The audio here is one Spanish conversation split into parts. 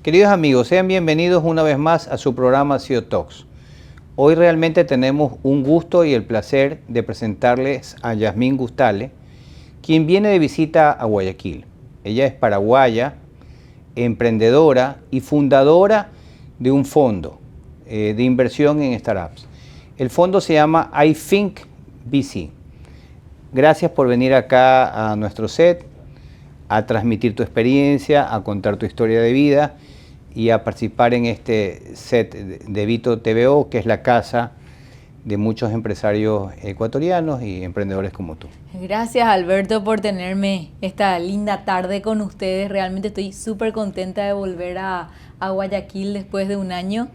Queridos amigos, sean bienvenidos una vez más a su programa CEO Talks. Hoy realmente tenemos un gusto y el placer de presentarles a Yasmín Gustale, quien viene de visita a Guayaquil. Ella es paraguaya, emprendedora y fundadora de un fondo de inversión en startups. El fondo se llama I Think VC. Gracias por venir acá a nuestro set, a transmitir tu experiencia, a contar tu historia de vida y a participar en este set de Vito TVO, que es la casa de muchos empresarios ecuatorianos y emprendedores como tú. Gracias, Alberto, por tenerme esta linda tarde con ustedes. Realmente estoy súper contenta de volver a Guayaquil después de un año.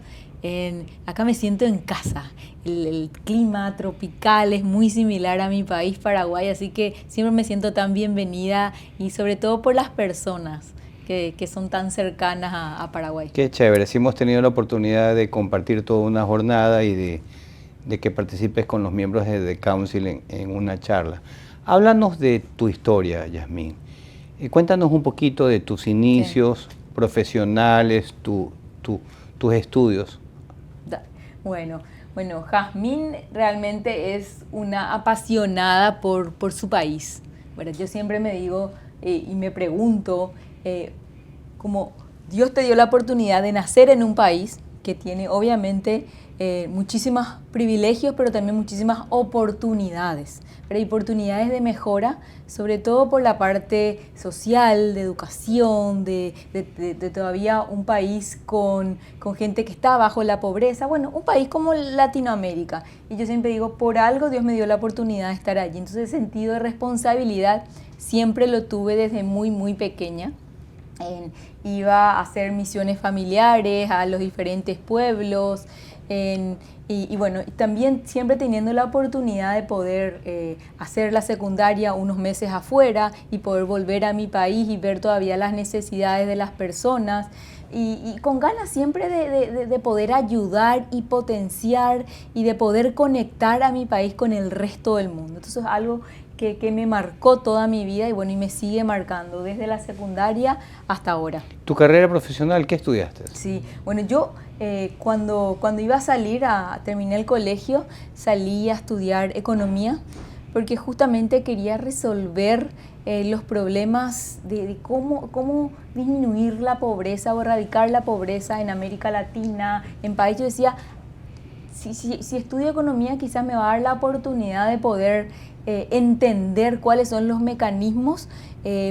Acá me siento en casa. El clima tropical es muy similar a mi país, Paraguay, así que siempre me siento tan bienvenida y sobre todo por las personas que son tan cercanas a Paraguay. Qué chévere, sí hemos tenido la oportunidad de compartir toda una jornada y de que participes con los miembros de The Council en una charla. Háblanos de tu historia, Yasmín. Cuéntanos un poquito de tus inicios profesionales, tus estudios. Bueno, Yasmín realmente es una apasionada por su país. Bueno, yo siempre me digo y me pregunto, como Dios te dio la oportunidad de nacer en un país que tiene obviamente muchísimos privilegios, pero también muchísimas oportunidades, pero oportunidades de mejora, sobre todo por la parte social, de educación, de todavía un país con gente que está bajo la pobreza, bueno, un país como Latinoamérica. Y yo siempre digo, por algo Dios me dio la oportunidad de estar allí. Entonces el sentido de responsabilidad siempre lo tuve desde muy pequeña. Iba a hacer misiones familiares a los diferentes pueblos y bueno, también siempre teniendo la oportunidad de poder hacer la secundaria unos meses afuera y poder volver a mi país y ver todavía las necesidades de las personas y con ganas siempre de poder ayudar y potenciar y de poder conectar a mi país con el resto del mundo. Entonces es algo que me marcó toda mi vida y bueno, y me sigue marcando desde la secundaria hasta ahora. ¿Tu carrera profesional qué estudiaste? Sí, bueno, yo cuando iba a salir, terminé el colegio, salí a estudiar economía porque justamente quería resolver los problemas de cómo disminuir la pobreza o erradicar la pobreza en América Latina, en países. Yo decía, si estudio economía quizás me va a dar la oportunidad de poder entender cuáles son los mecanismos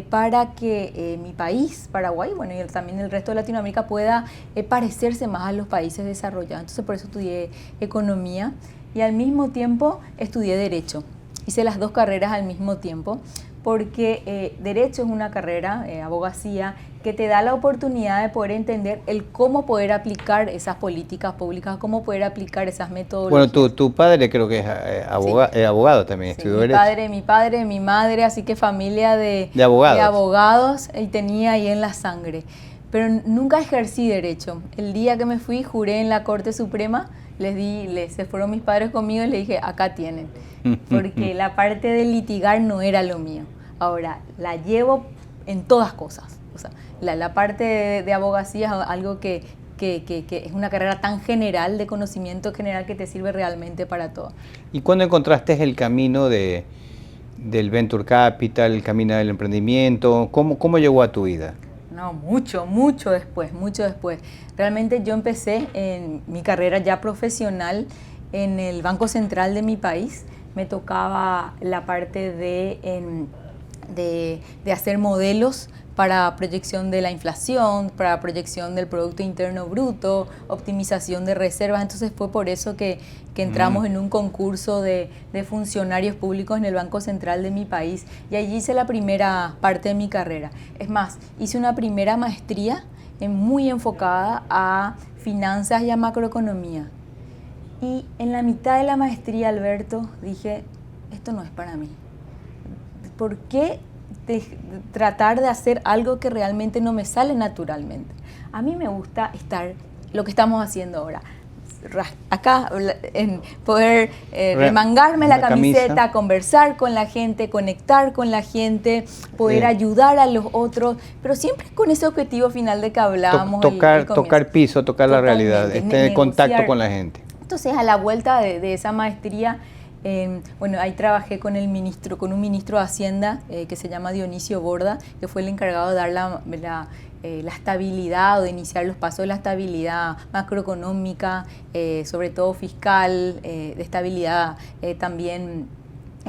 para que mi país, Paraguay, bueno, y también el resto de Latinoamérica pueda parecerse más a los países desarrollados. Entonces por eso estudié economía y al mismo tiempo estudié derecho. Hice las dos carreras al mismo tiempo porque derecho es una carrera, abogacía, que te da la oportunidad de poder entender el cómo poder aplicar esas políticas públicas, cómo poder aplicar esas metodologías. Bueno, tu padre creo que es abogado también, sí, estudió Derecho. Mi padre, mi madre, así que familia de abogados y tenía ahí en la sangre. Pero nunca ejercí derecho. El día que me fui, juré en la Corte Suprema, se fueron mis padres conmigo y les dije, acá tienen. Porque la parte de litigar no era lo mío. Ahora, la llevo en todas cosas. O sea, la parte de abogacía es algo que es una carrera tan general, de conocimiento general, que te sirve realmente para todo. ¿Y cuándo encontraste el camino del Venture Capital, el camino del emprendimiento? ¿Cómo llegó a tu vida? No, mucho después. Realmente yo empecé en mi carrera ya profesional en el Banco Central de mi país. Me tocaba la parte de hacer modelos para proyección de la inflación, para proyección del Producto Interno Bruto, optimización de reservas. Entonces fue por eso que entramos en un concurso de funcionarios públicos en el Banco Central de mi país y allí hice la primera parte de mi carrera. Es más, hice una primera maestría muy enfocada a finanzas y a macroeconomía. Y en la mitad de la maestría, Alberto, dije, esto no es para mí. ¿Por qué tratar de hacer algo que realmente no me sale naturalmente? A mí me gusta lo que estamos haciendo ahora, acá, en poder remangarme la camiseta, camisa. conversar con la gente, conectar con la gente, poder ayudar a los otros, pero siempre con ese objetivo final de que hablábamos. Tocar piso, tocar la realidad, en contacto con la gente. Entonces, a la vuelta de esa maestría, bueno, ahí trabajé con un ministro de Hacienda que se llama Dionisio Borda, que fue el encargado de dar la estabilidad o de iniciar los pasos de la estabilidad macroeconómica, sobre todo fiscal, de estabilidad también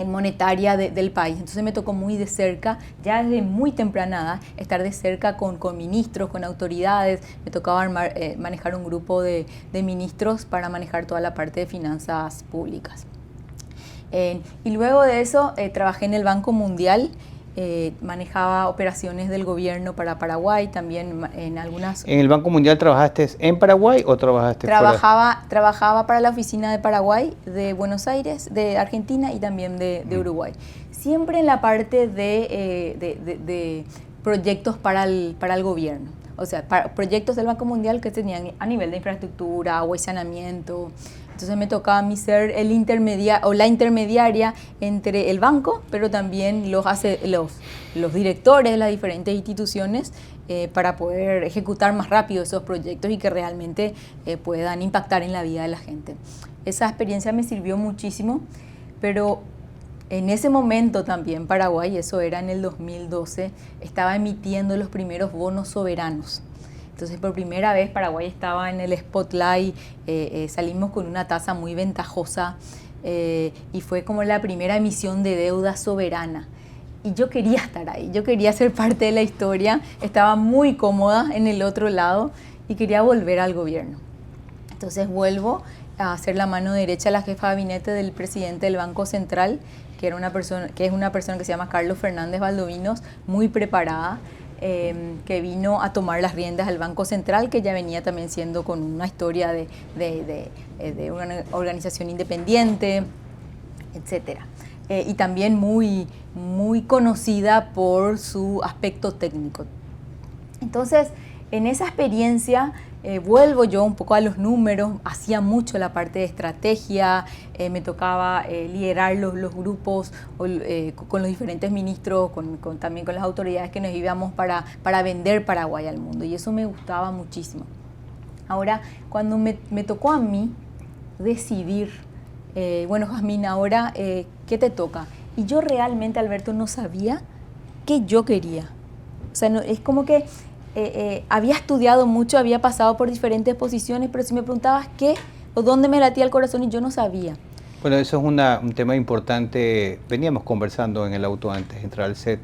monetaria del país. Entonces me tocó muy de cerca, ya desde muy temprana edad, estar de cerca con ministros, con autoridades. Me tocaba manejar un grupo de ministros para manejar toda la parte de finanzas públicas. Y luego de eso trabajé en el Banco Mundial. Manejaba operaciones del gobierno para Paraguay, también en algunas... ¿En el Banco Mundial trabajaste en Paraguay o trabajaste fuera? Trabajaba para la oficina de Paraguay, de Buenos Aires, de Argentina y también de Uruguay. Siempre en la parte de proyectos para el gobierno. O sea, proyectos del Banco Mundial que tenían a nivel de infraestructura o saneamiento. Entonces me tocaba a mí ser la intermediaria entre el banco, pero también los directores de las diferentes instituciones para poder ejecutar más rápido esos proyectos y que realmente puedan impactar en la vida de la gente. Esa experiencia me sirvió muchísimo, pero en ese momento también Paraguay, eso era en el 2012, estaba emitiendo los primeros bonos soberanos. Entonces, por primera vez Paraguay estaba en el spotlight, salimos con una tasa muy ventajosa y fue como la primera emisión de deuda soberana. Y yo quería estar ahí, yo quería ser parte de la historia, estaba muy cómoda en el otro lado y quería volver al gobierno. Entonces vuelvo a ser la mano derecha de la jefa de gabinete del presidente del Banco Central, que es una persona que se llama Carlos Fernández Valdovinos, muy preparada. Que vino a tomar las riendas del Banco Central, que ya venía también siendo con una historia de una organización independiente, etc. Y también muy, muy conocida por su aspecto técnico. Entonces, en esa experiencia vuelvo yo un poco a los números, hacía mucho la parte de estrategia, me tocaba liderar los grupos con los diferentes ministros, también con las autoridades que nos íbamos para vender Paraguay al mundo, y eso me gustaba muchísimo. Ahora, cuando me tocó a mí decidir, bueno, Jazmín, ahora, ¿qué te toca? Y yo realmente, Alberto, no sabía qué yo quería. O sea, es como que había estudiado mucho, había pasado por diferentes posiciones, pero si me preguntabas qué o dónde me latía el corazón, y yo no sabía. Bueno, eso es un tema importante. Veníamos conversando en el auto antes de entrar al set,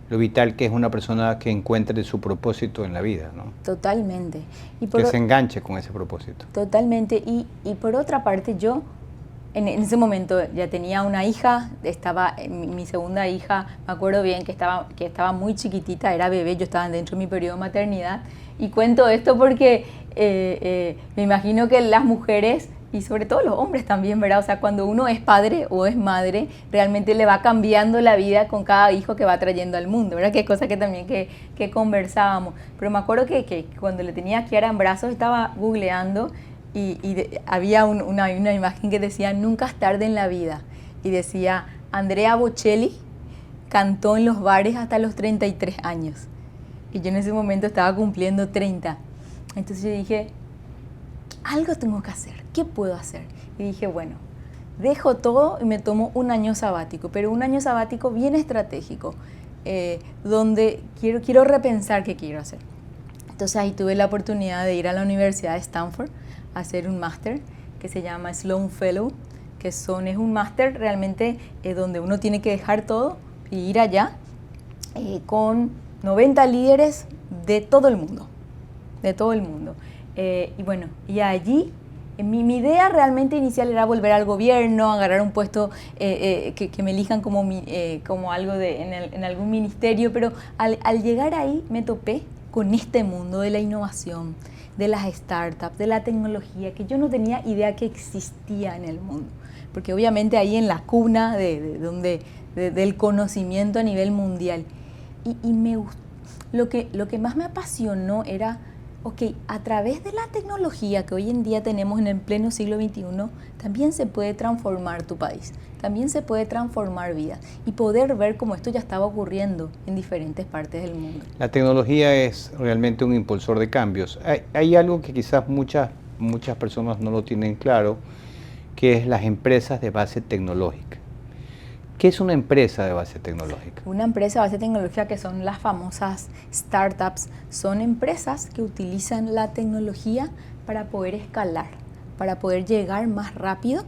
lo vital que es una persona que encuentre su propósito en la vida, ¿no? Totalmente. Que se enganche con ese propósito. Totalmente. Y por otra parte, yo en ese momento ya tenía una hija, estaba mi segunda hija, me acuerdo bien que estaba muy chiquitita, era bebé, yo estaba dentro de mi periodo de maternidad, y cuento esto porque me imagino que las mujeres, y sobre todo los hombres también, ¿verdad? O sea, cuando uno es padre o es madre, realmente le va cambiando la vida con cada hijo que va trayendo al mundo, ¿verdad? Que es cosa que también que conversábamos. Pero me acuerdo que cuando le tenía a Kiara en brazos, estaba googleando, había una imagen que decía nunca es tarde en la vida, y decía Andrea Bocelli cantó en los bares hasta los 33 años, y yo en ese momento estaba cumpliendo 30. Entonces yo dije, algo tengo que hacer, ¿qué puedo hacer? Y dije, bueno, dejo todo y me tomo un año sabático, pero un año sabático bien estratégico, donde quiero repensar qué quiero hacer. Entonces ahí tuve la oportunidad de ir a la Universidad de Stanford a hacer un máster que se llama Sloan Fellow, que es un máster realmente donde uno tiene que dejar todo y ir allá con 90 líderes de todo el mundo, y bueno, y allí mi idea realmente inicial era volver al gobierno, agarrar un puesto que me elijan como algo en algún ministerio, pero al llegar ahí me topé con este mundo de la innovación, de las startups, de la tecnología, que yo no tenía idea que existía en el mundo, porque obviamente ahí en la cuna del conocimiento a nivel mundial. Y me gustó, lo que más me apasionó era ok, a través de la tecnología que hoy en día tenemos en el pleno siglo XXI, también se puede transformar tu país, también se puede transformar vidas y poder ver cómo esto ya estaba ocurriendo en diferentes partes del mundo. La tecnología es realmente un impulsor de cambios. Hay algo que quizás muchas personas no lo tienen claro, que es las empresas de base tecnológica. ¿Qué es una empresa de base tecnológica? Una empresa de base tecnológica, que son las famosas startups, son empresas que utilizan la tecnología para poder escalar, para poder llegar más rápido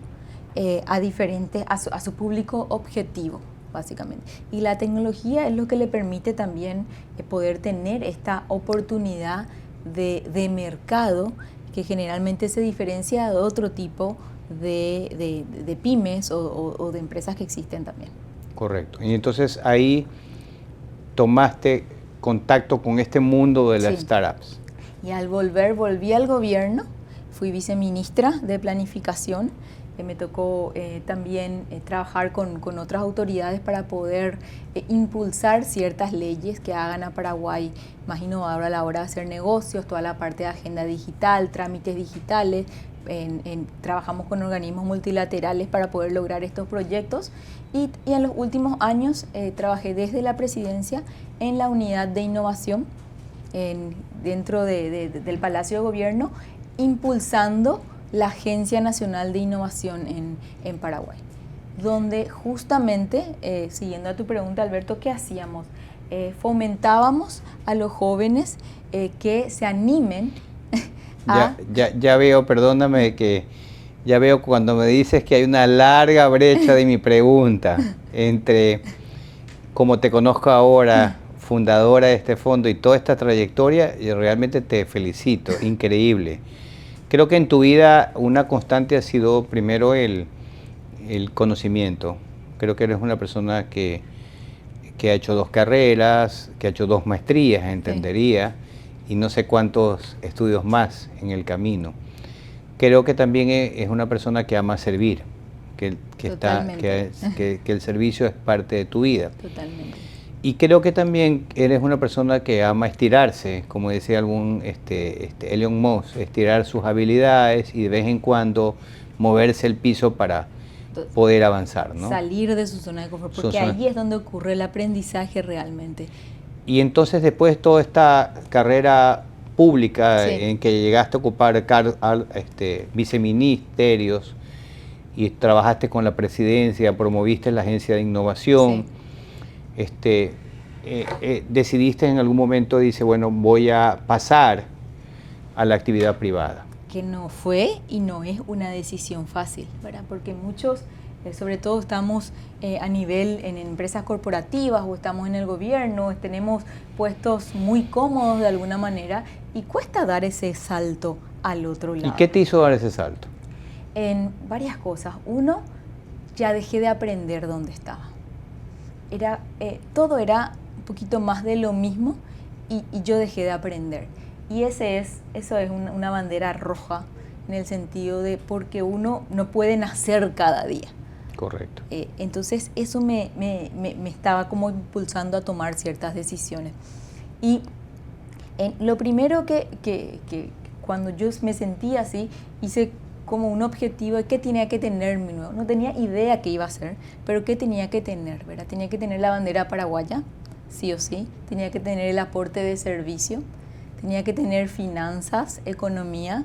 a su público objetivo, básicamente. Y la tecnología es lo que le permite también poder tener esta oportunidad de mercado que generalmente se diferencia de otro tipo de pymes o de empresas que existen también. Correcto. Y entonces ahí tomaste contacto con este mundo de las startups. Y al volví al gobierno, fui viceministra de Planificación. Me tocó también trabajar con otras autoridades para poder impulsar ciertas leyes que hagan a Paraguay más innovador a la hora de hacer negocios, toda la parte de agenda digital, trámites digitales. Trabajamos con organismos multilaterales para poder lograr estos proyectos y en los últimos años trabajé desde la presidencia en la unidad de innovación dentro del Palacio de Gobierno, impulsando la Agencia Nacional de Innovación en Paraguay, donde justamente, siguiendo a tu pregunta, Alberto, ¿qué hacíamos? Fomentábamos a los jóvenes que se animen a... Ya veo, perdóname, que ya veo cuando me dices que hay una larga brecha de mi pregunta entre como te conozco ahora, fundadora de este fondo y toda esta trayectoria, y realmente te felicito, increíble. Creo que en tu vida una constante ha sido primero el conocimiento. Creo que eres una persona que ha hecho 2 carreras, que ha hecho 2 maestrías, entendería, y no sé cuántos estudios más en el camino. Creo que también es una persona que ama servir, que el servicio es parte de tu vida. Totalmente. Y creo que también eres una persona que ama estirarse, como decía Elon Musk, estirar sus habilidades y de vez en cuando moverse el piso para poder avanzar, ¿no? Salir de su zona de confort, porque ahí es donde ocurre el aprendizaje realmente. Y entonces después de toda esta carrera pública en que llegaste a ocupar viceministerios y trabajaste con la presidencia, promoviste la agencia de innovación, decidiste en algún momento, dice, bueno, voy a pasar a la actividad privada. Que no fue y no es una decisión fácil, ¿verdad? Porque muchos, sobre todo estamos a nivel en empresas corporativas o estamos en el gobierno, tenemos puestos muy cómodos de alguna manera y cuesta dar ese salto al otro lado. ¿Y qué te hizo dar ese salto? En varias cosas. Uno, ya dejé de aprender donde estaba. Todo era un poquito más de lo mismo y yo dejé de aprender. Y eso es una bandera roja en el sentido de porque uno no puede nacer cada día. Correcto. Entonces eso me estaba como impulsando a tomar ciertas decisiones. Y lo primero que cuando yo me sentía así, hice como un objetivo de qué tenía que tener mi nuevo. No tenía idea qué iba a hacer, pero qué tenía que tener, ¿verdad? Tenía que tener la bandera paraguaya, sí o sí. Tenía que tener el aporte de servicio. Tenía que tener finanzas, economía.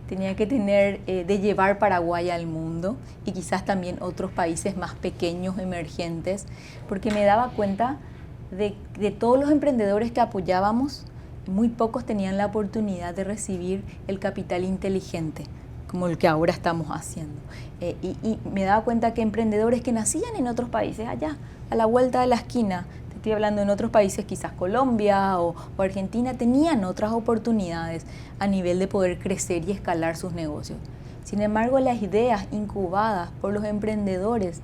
Tenía que tener de llevar Paraguay al mundo y quizás también otros países más pequeños, emergentes, porque me daba cuenta de todos los emprendedores que apoyábamos, muy pocos tenían la oportunidad de recibir el capital inteligente, como el que ahora estamos haciendo. Y me daba cuenta que emprendedores que nacían en otros países, allá, a la vuelta de la esquina, estoy hablando en otros países, quizás Colombia o Argentina, tenían otras oportunidades a nivel de poder crecer y escalar sus negocios. Sin embargo, las ideas incubadas por los emprendedores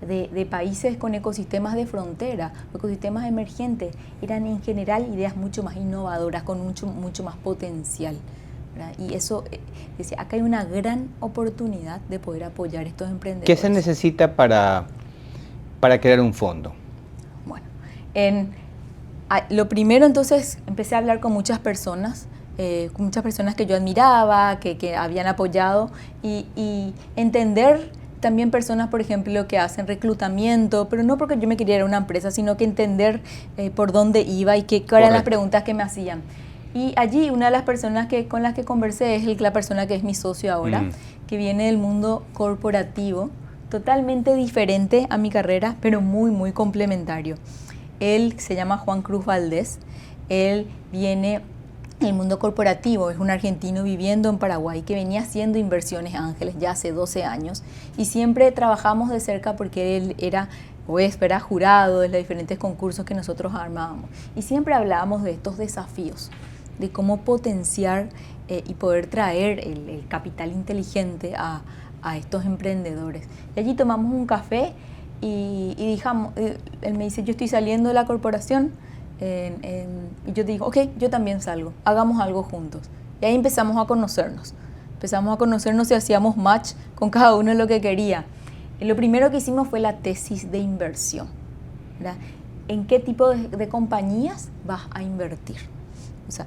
de países con ecosistemas de frontera, ecosistemas emergentes, eran en general ideas mucho más innovadoras, con mucho más potencial, ¿verdad? Y eso, decía, acá hay una gran oportunidad de poder apoyar a estos emprendedores. ¿Qué se necesita para crear un fondo? Bueno, lo primero entonces empecé a hablar con muchas personas con muchas personas que yo admiraba, que habían apoyado, y entender también personas, por ejemplo, que hacen reclutamiento, pero no porque yo me quería ir a una empresa, sino que entender por dónde iba y qué eran las preguntas que me hacían. Y allí una de las personas con las que conversé es la persona que es mi socio ahora, que viene del mundo corporativo, totalmente diferente a mi carrera, pero muy, muy complementario. Él se llama Juan Cruz Valdés, él viene del mundo corporativo, es un argentino viviendo en Paraguay que venía haciendo inversiones ángeles ya hace 12 años y siempre trabajamos de cerca porque él era jurado de los diferentes concursos que nosotros armábamos y siempre hablábamos de estos desafíos, de cómo potenciar y poder traer el capital inteligente a estos emprendedores. Y allí tomamos un café y dijimos, él me dice, yo estoy saliendo de la corporación, y yo digo, ok, yo también salgo, hagamos algo juntos. Y ahí empezamos a conocernos y hacíamos match con cada uno de lo que quería. Y lo primero que hicimos fue la tesis de inversión, ¿verdad? ¿En qué tipo de compañías vas a invertir? O sea,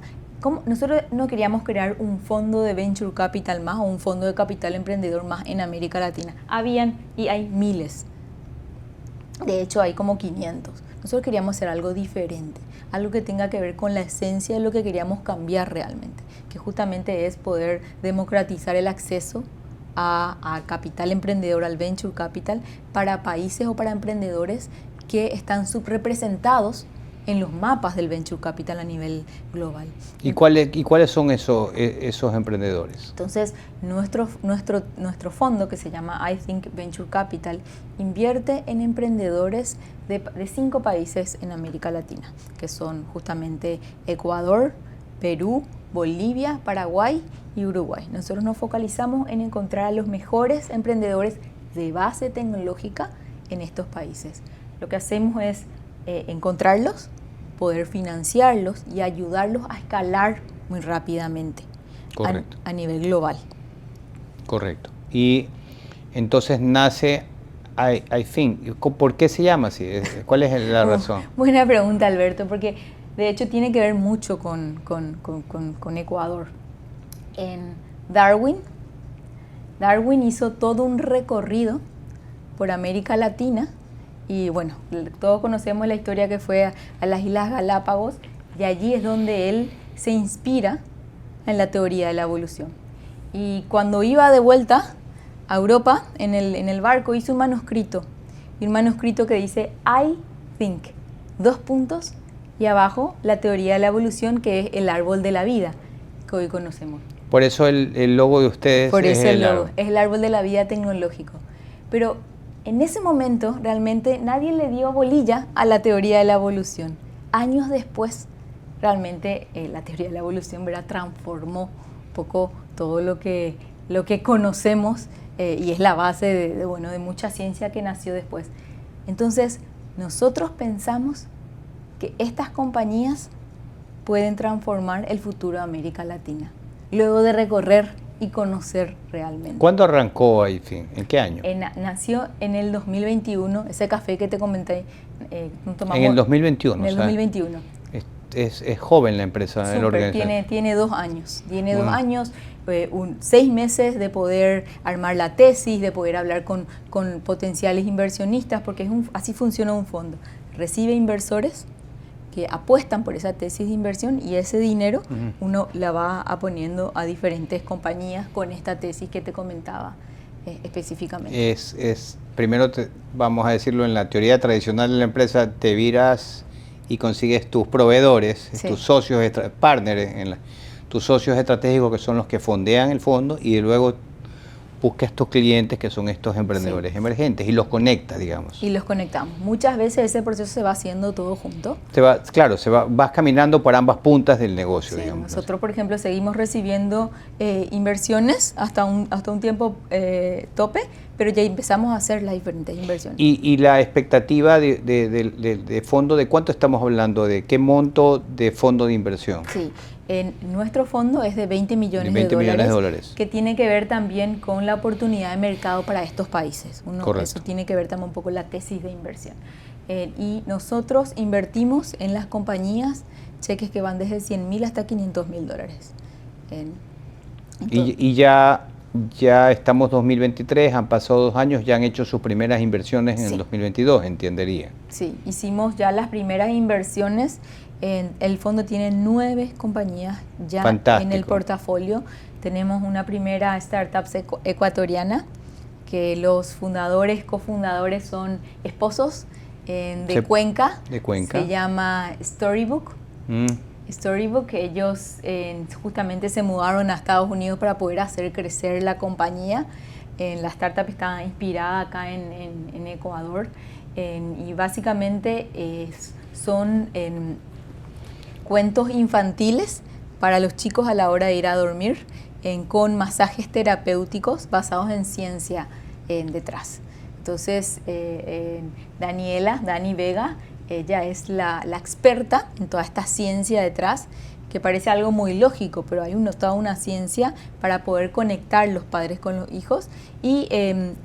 nosotros no queríamos crear un fondo de venture capital más o un fondo de capital emprendedor más en América Latina. Habían y hay miles. De hecho, hay como 500. Nosotros queríamos hacer algo diferente, algo que tenga que ver con la esencia de lo que queríamos cambiar realmente, que justamente es poder democratizar el acceso a capital emprendedor, al venture capital, para países o para emprendedores que están subrepresentados en los mapas del venture capital a nivel global. ¿Y cuáles son esos emprendedores? Entonces, nuestro fondo, que se llama I Think Venture Capital, invierte en emprendedores de 5 países en América Latina, que son justamente Ecuador, Perú, Bolivia, Paraguay y Uruguay. Nosotros nos focalizamos en encontrar a los mejores emprendedores de base tecnológica en estos países. Lo que hacemos es encontrarlos, poder financiarlos y ayudarlos a escalar muy rápidamente. Correcto. A nivel global. Correcto. Y entonces nace I Think. ¿Por qué se llama así? ¿Cuál es la razón? Buena pregunta, Alberto, porque de hecho tiene que ver mucho con Ecuador. En Darwin hizo todo un recorrido por América Latina. Y bueno, todos conocemos la historia que fue a las Islas Galápagos y allí es donde él se inspira en la teoría de la evolución. Y cuando iba de vuelta a Europa, en el barco hizo un manuscrito que dice I think, 2 puntos, y abajo la teoría de la evolución, que es el árbol de la vida, que hoy conocemos. Por eso el logo de ustedes es el logo, es el árbol de la vida tecnológico. Pero en ese momento realmente nadie le dio bolilla a la teoría de la evolución. Años después, realmente la teoría de la evolución, ¿verdad?, transformó un poco todo lo que conocemos y es la base de mucha ciencia que nació después. Entonces, nosotros pensamos que estas compañías pueden transformar el futuro de América Latina, luego de recorrer y conocer realmente. ¿Cuándo arrancó I Think? ¿En qué año? Nació en el 2021, ese café que te comenté. En el 2021. En el 2021. Es joven la empresa, la organización. Tiene 2 años. Tiene 2 años, 6 meses de poder armar la tesis, de poder hablar con potenciales inversionistas, porque así funciona un fondo. Recibe inversores que apuestan por esa tesis de inversión y ese dinero uno la va poniendo a diferentes compañías con esta tesis que te comentaba específicamente. Primero, vamos a decirlo, en la teoría tradicional de la empresa, te viras y consigues tus proveedores, sí, tus socios, partners, tus socios estratégicos, que son los que fondean el fondo, y luego buscas estos clientes que son estos emprendedores, sí, emergentes, y los conectas, digamos. Y los conectamos. Muchas veces ese proceso se va haciendo todo junto. Vas caminando por ambas puntas del negocio, sí, digamos. Nosotros, por ejemplo, seguimos recibiendo inversiones hasta un tiempo tope, pero ya empezamos a hacer las diferentes inversiones. ¿Y la expectativa de fondo, de cuánto estamos hablando? ¿De qué monto de fondo de inversión? Sí. Nuestro fondo es de 20 millones de dólares, que tiene que ver también con la oportunidad de mercado para estos países. Eso tiene que ver también un poco la tesis de inversión. Y nosotros invertimos en las compañías cheques que van desde $100,000 hasta $500,000. Y ya estamos 2023, han pasado 2 años, ya han hecho sus primeras inversiones en el 2022, entendería. Sí, hicimos ya las primeras inversiones. El fondo tiene 9 compañías ya en el portafolio. Tenemos una primera startup ecuatoriana que los fundadores, cofundadores son esposos de Cuenca. Se llama Storybook. Storybook, ellos justamente se mudaron a Estados Unidos para poder hacer crecer la compañía. La startup está inspirada acá en Ecuador y básicamente son cuentos infantiles para los chicos a la hora de ir a dormir, con masajes terapéuticos basados en ciencia detrás. Entonces, Dani Vega, ella es la experta en toda esta ciencia detrás, que parece algo muy lógico, pero hay toda una ciencia para poder conectar los padres con los hijos. Y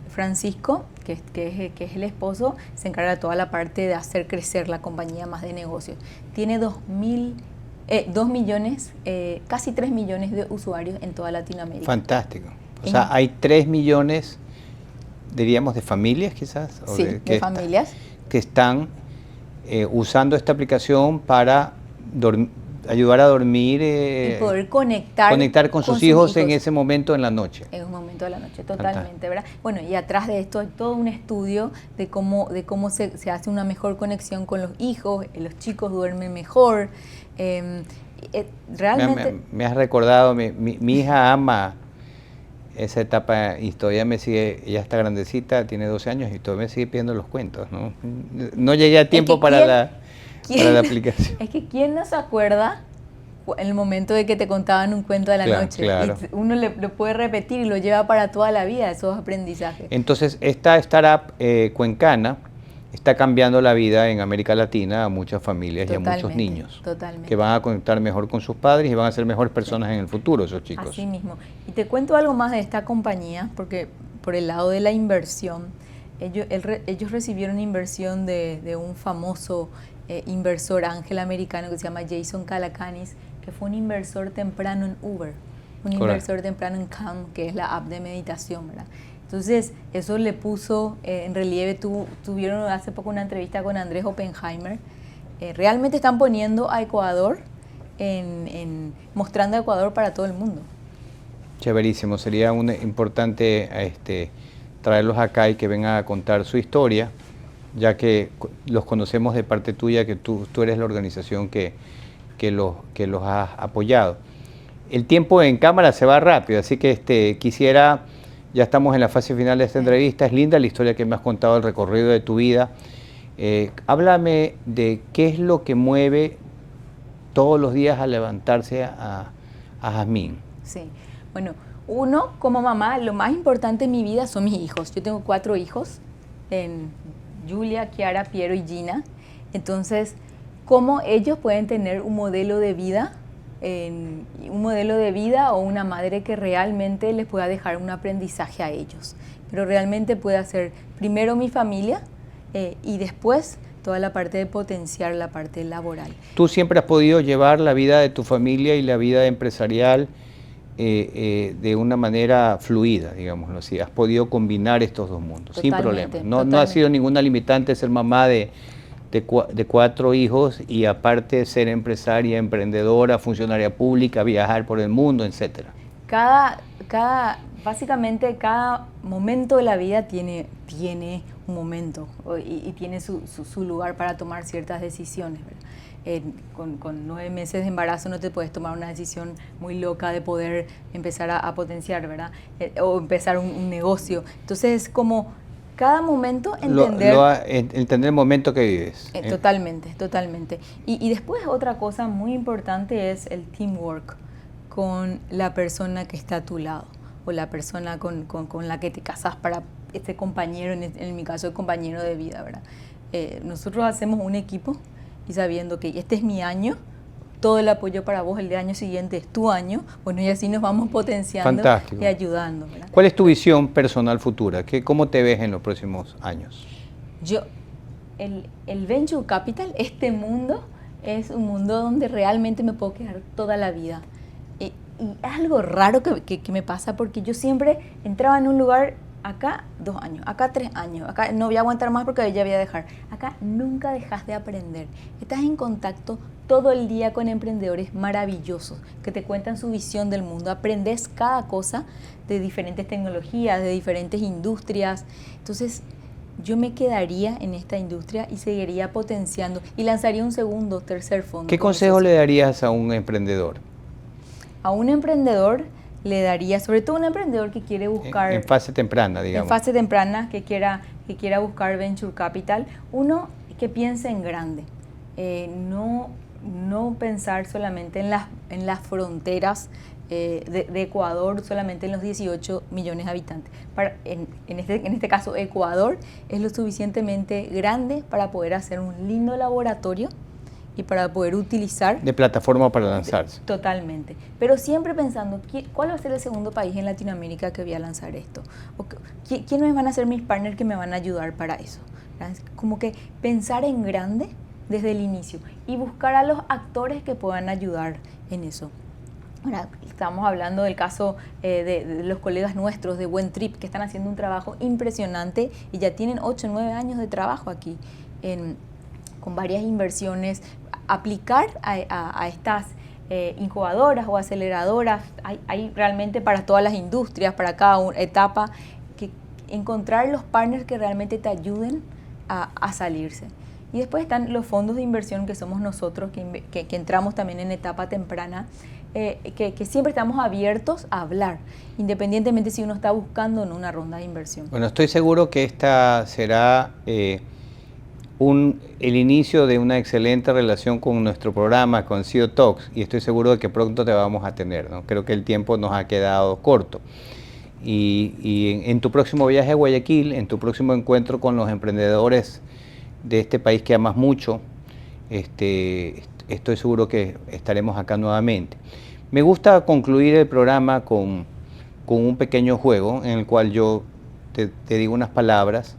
Francisco, que es el esposo, se encarga de toda la parte de hacer crecer la compañía más de negocios. Tiene 2 millones, casi 3 millones de usuarios en toda Latinoamérica. Fantástico. O sea, hay 3 millones, diríamos, de familias quizás. Sí, de familias. Que están usando esta aplicación para ayudar a dormir y poder conectar con sus hijos en ese momento en la noche. En un momento de la noche, totalmente, ¿verdad? Bueno, y atrás de esto hay todo un estudio de cómo se hace una mejor conexión con los hijos, los chicos duermen mejor. Realmente... Me has recordado, mi hija ama esa etapa y todavía me sigue, ella está grandecita, tiene 12 años y todavía me sigue pidiendo los cuentos, ¿no? No llegué a tiempo para la aplicación. Es que ¿quién no se acuerda en el momento de que te contaban un cuento de la noche? Claro. Y uno lo puede repetir y lo lleva para toda la vida, esos aprendizajes. Entonces, esta startup cuencana está cambiando la vida en América Latina a muchas familias y a muchos niños. Totalmente. Que van a conectar mejor con sus padres y van a ser mejores personas en el futuro, esos chicos. Así mismo. Y te cuento algo más de esta compañía, porque por el lado de la inversión, ellos recibieron inversión de un famoso inversor ángel americano que se llama Jason Calacanis, que fue un inversor temprano en Uber, un inversor temprano en Calm, que es la app de meditación, ¿verdad? Entonces, eso le puso en relieve. Tuvieron hace poco una entrevista con Andrés Oppenheimer. Realmente están poniendo a Ecuador, mostrando a Ecuador para todo el mundo. Chéverísimo, sería importante traerlos acá y que vengan a contar su historia, ya que los conocemos de parte tuya, que tú eres la organización que los has apoyado. El tiempo en cámara se va rápido, así que quisiera, ya estamos en la fase final de esta entrevista, es linda la historia que me has contado, el recorrido de tu vida. Háblame de qué es lo que mueve todos los días a levantarse a Jazmín. Sí, bueno, uno, como mamá, lo más importante en mi vida son mis hijos. Yo tengo 4 hijos, Julia, Kiara, Piero y Gina. Entonces, cómo ellos pueden tener un modelo de vida o una madre que realmente les pueda dejar un aprendizaje a ellos. Pero realmente puede ser primero mi familia y después toda la parte de potenciar la parte laboral. ¿Tú siempre has podido llevar la vida de tu familia y la vida empresarial de una manera fluida, digámoslo así? ¿Has podido combinar estos dos mundos sin problemas? No ha sido ninguna limitante ser mamá de 4 hijos y aparte ser empresaria, emprendedora, funcionaria pública, viajar por el mundo, etcétera. Básicamente cada momento de la vida tiene un momento y tiene su lugar para tomar ciertas decisiones, ¿verdad? Con 9 meses de embarazo no te puedes tomar una decisión muy loca de poder empezar a potenciar, ¿verdad? O empezar un negocio. Entonces es como cada momento entender el momento que vives. Totalmente. Y después otra cosa muy importante es el teamwork con la persona que está a tu lado o la persona con la que te casas para este compañero, en mi caso el compañero de vida, ¿verdad? Nosotros hacemos un equipo y sabiendo que este es mi año, todo el apoyo para vos, el de año siguiente es tu año, bueno, y así nos vamos potenciando. Fantástico. Y ayudando, ¿verdad? ¿Cuál es tu visión personal futura? ¿Cómo te ves en los próximos años? El Venture Capital, este mundo, es un mundo donde realmente me puedo quedar toda la vida. y es algo raro que me pasa porque yo siempre entraba en un lugar, acá 2 años, acá 3 años, acá no voy a aguantar más porque ya voy a dejar. Acá nunca dejas de aprender. Estás en contacto todo el día con emprendedores maravillosos que te cuentan su visión del mundo. Aprendes cada cosa de diferentes tecnologías, de diferentes industrias. Entonces, yo me quedaría en esta industria y seguiría potenciando y lanzaría un segundo, tercer fondo. ¿Qué consejo le darías a un emprendedor? A un emprendedor le daría, sobre todo un emprendedor que quiere buscar... En fase temprana, digamos. En fase temprana, que quiera buscar Venture Capital. Uno, que piense en grande. No pensar solamente en las fronteras de Ecuador, solamente en los 18 millones de habitantes. En este caso, Ecuador es lo suficientemente grande para poder hacer un lindo laboratorio y para poder utilizar... De plataforma para lanzarse. Totalmente. Pero siempre pensando, ¿cuál va a ser el segundo país en Latinoamérica que voy a lanzar esto? ¿Quiénes van a ser mis partners que me van a ayudar para eso? Como que pensar en grande desde el inicio y buscar a los actores que puedan ayudar en eso. Ahora, estamos hablando del caso de los colegas nuestros de Buen Trip, que están haciendo un trabajo impresionante y ya tienen 8 o 9 años de trabajo aquí, con varias inversiones. Aplicar a estas incubadoras o aceleradoras, hay realmente para todas las industrias, para cada etapa, que encontrar los partners que realmente te ayuden a salirse. Y después están los fondos de inversión que somos nosotros, que entramos también en etapa temprana, que siempre estamos abiertos a hablar, independientemente si uno está buscando o no una ronda de inversión. Bueno, estoy seguro que esta será el inicio de una excelente relación con nuestro programa, con CEO Talks, y estoy seguro de que pronto te vamos a tener, ¿no? Creo que el tiempo nos ha quedado corto. Y en tu próximo viaje a Guayaquil, en tu próximo encuentro con los emprendedores de este país que amas mucho, estoy seguro que estaremos acá nuevamente. Me gusta concluir el programa con un pequeño juego en el cual yo te digo unas palabras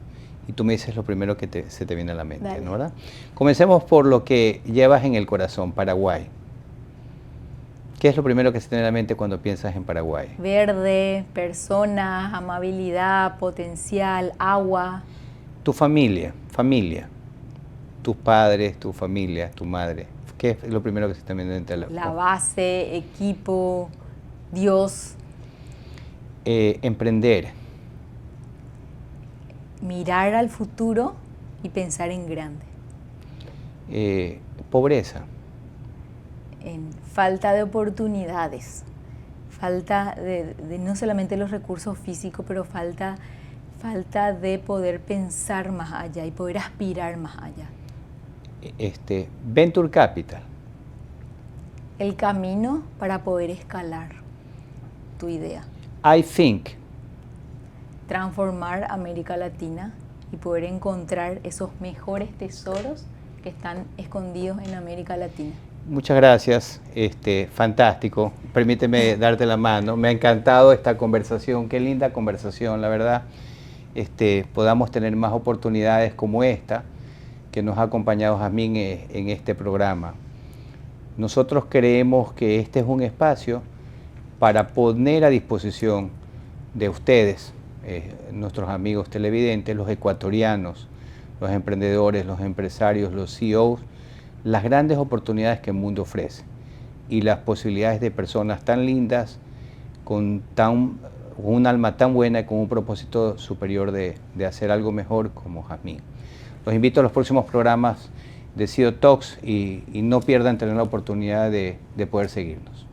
y tú me dices lo primero que se te viene a la mente, ¿no, verdad? Comencemos por lo que llevas en el corazón, Paraguay. ¿Qué es lo primero que se te viene a la mente cuando piensas en Paraguay? Verde, personas, amabilidad, potencial, agua. Tu familia, tus padres, tu familia, tu madre. ¿Qué es lo primero que se te viene a la mente? La base, equipo, Dios. Emprender. Mirar al futuro y pensar en grande. Pobreza. En falta de oportunidades, falta de no solamente los recursos físicos, pero falta de poder pensar más allá y poder aspirar más allá. Venture Capital. El camino para poder escalar tu idea. I think. Transformar América Latina y poder encontrar esos mejores tesoros que están escondidos en América Latina. Muchas gracias, fantástico. Permíteme darte la mano. Me ha encantado esta conversación, qué linda conversación, la verdad. Podamos tener más oportunidades como esta que nos ha acompañado Jazmín en este programa. Nosotros creemos que este es un espacio para poner a disposición de ustedes, nuestros amigos televidentes, los ecuatorianos, los emprendedores, los empresarios, los CEOs, las grandes oportunidades que el mundo ofrece y las posibilidades de personas tan lindas, con un alma tan buena y con un propósito superior de hacer algo mejor como Jazmín. Los invito a los próximos programas de CEO Talks y no pierdan tener la oportunidad de poder seguirnos.